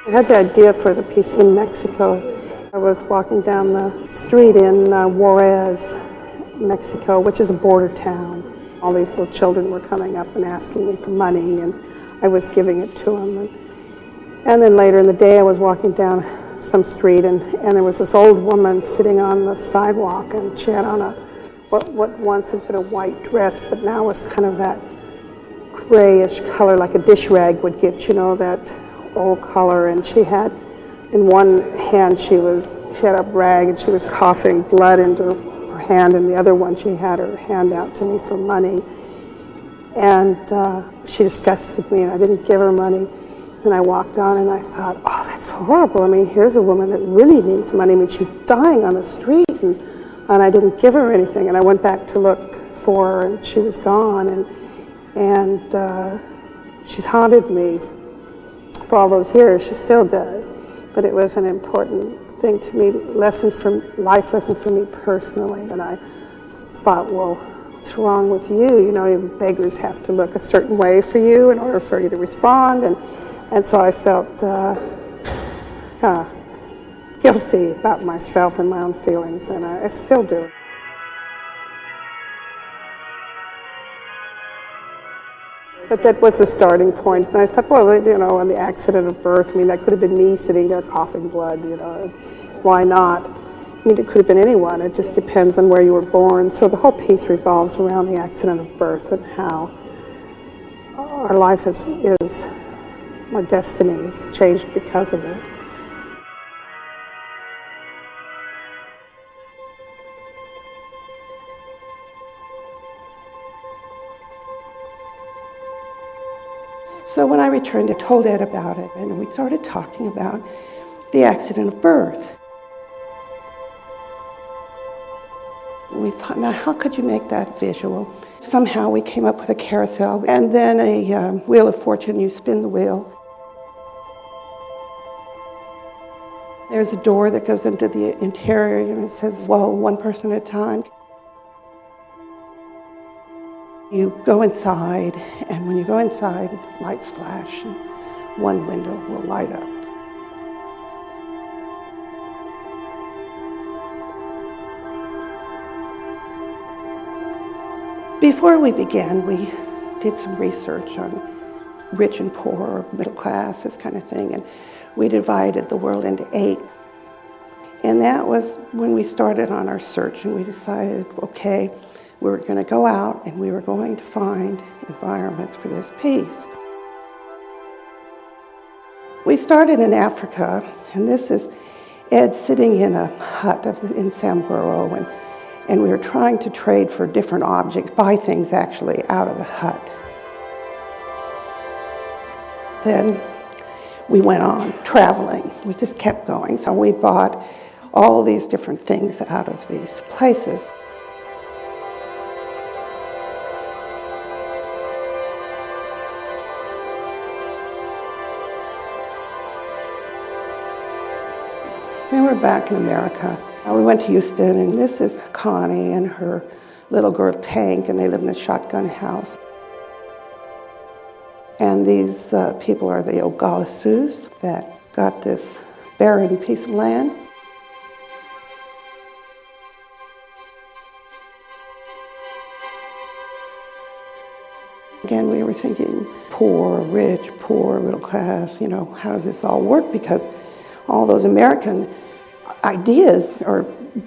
I had the idea for the piece in Mexico. I was walking down the street in Juarez, Mexico, which is a border town. All these little children were coming up and asking me for money, and I was giving it to them. And then later in the day, I was walking down some street, and there was this old woman sitting on the sidewalk, and she had on what once had been a white dress, but now was kind of that grayish color, like a dish rag would get, you know, that old color. And she had, in one hand, she had a rag, and she was coughing blood into her hand, and the other one, she had her hand out to me for money. And she disgusted me, and I didn't give her money. And I walked on, and I thought, oh, that's horrible. I mean, here's a woman that really needs money. I mean, she's dying on the street, and I didn't give her anything. And I went back to look for her, and she was gone. And she's haunted me for all those years. She still does. But it was an important thing to me, life lesson for me personally, that I thought, well, what's wrong with you? You know, beggars have to look a certain way for you in order for you to respond. And so I felt guilty about myself and my own feelings, and I still do. But that was the starting point. And I thought, well, you know, on the accident of birth, I mean, that could have been me sitting there coughing blood, you know, why not? I mean, it could have been anyone. It just depends on where you were born. So the whole piece revolves around the accident of birth and how our life is our destiny is changed because of it. So when I returned, I told Ed about it, and we started talking about the accident of birth. We thought, now how could you make that visual? Somehow we came up with a carousel, and then a wheel of fortune. You spin the wheel. There's a door that goes into the interior, and it says, well, one person at a time. You go inside, and when you go inside, lights flash, and one window will light up. Before we began, we did some research on rich and poor, middle class, this kind of thing, and we divided the world into 8. And that was when we started on our search, and we decided, okay, we were going to go out and we were going to find environments for this piece. We started in Africa, and this is Ed sitting in a hut in Samburu, and we were trying to trade for different objects, buy things actually out of the hut. Then we went on traveling. We just kept going. So we bought all these different things out of these places. Then we're back in America. We went to Houston, and this is Connie and her little girl Tank, and they live in a shotgun house. And these people are the Ogalasus that got this barren piece of land. Again, we were thinking poor, rich, poor, middle class, you know, how does this all work? Because all those American ideas are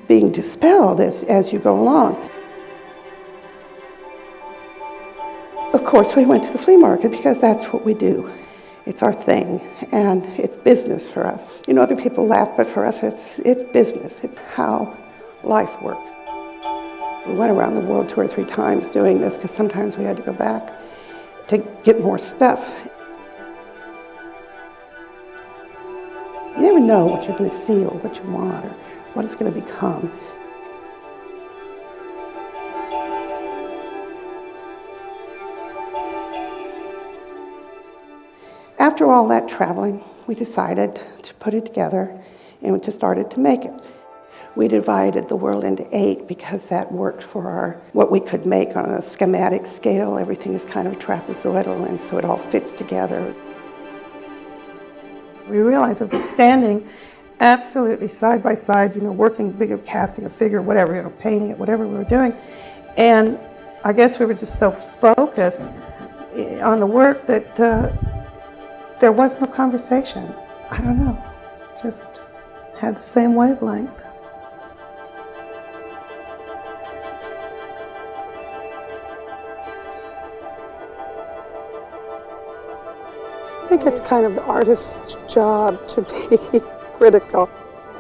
being dispelled as you go along. Of course, we went to the flea market because that's what we do. It's our thing, and it's business for us. You know, other people laugh, but for us, it's business. It's how life works. We went around the world 2 or 3 times doing this because sometimes we had to go back to get more stuff. You never know what you're going to see or what you want or what it's going to become. After all that traveling, we decided to put it together and we just started to make it. We divided the world into 8 because that worked for what we could make on a schematic scale. Everything is kind of trapezoidal, and so it all fits together. We realized we were standing absolutely side by side, working, casting a figure, whatever, painting it, whatever we were doing. And I guess we were just so focused on the work that there was no conversation. I don't know, just had the same wavelength. I think it's kind of the artist's job to be critical.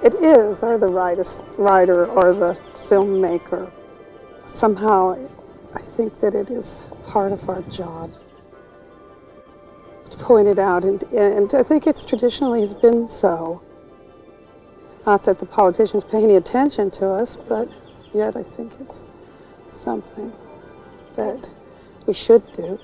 It is, or the writer or the filmmaker. Somehow, I think that it is part of our job to point it out, and I think it's traditionally has been so. Not that the politicians pay any attention to us, but yet I think it's something that we should do.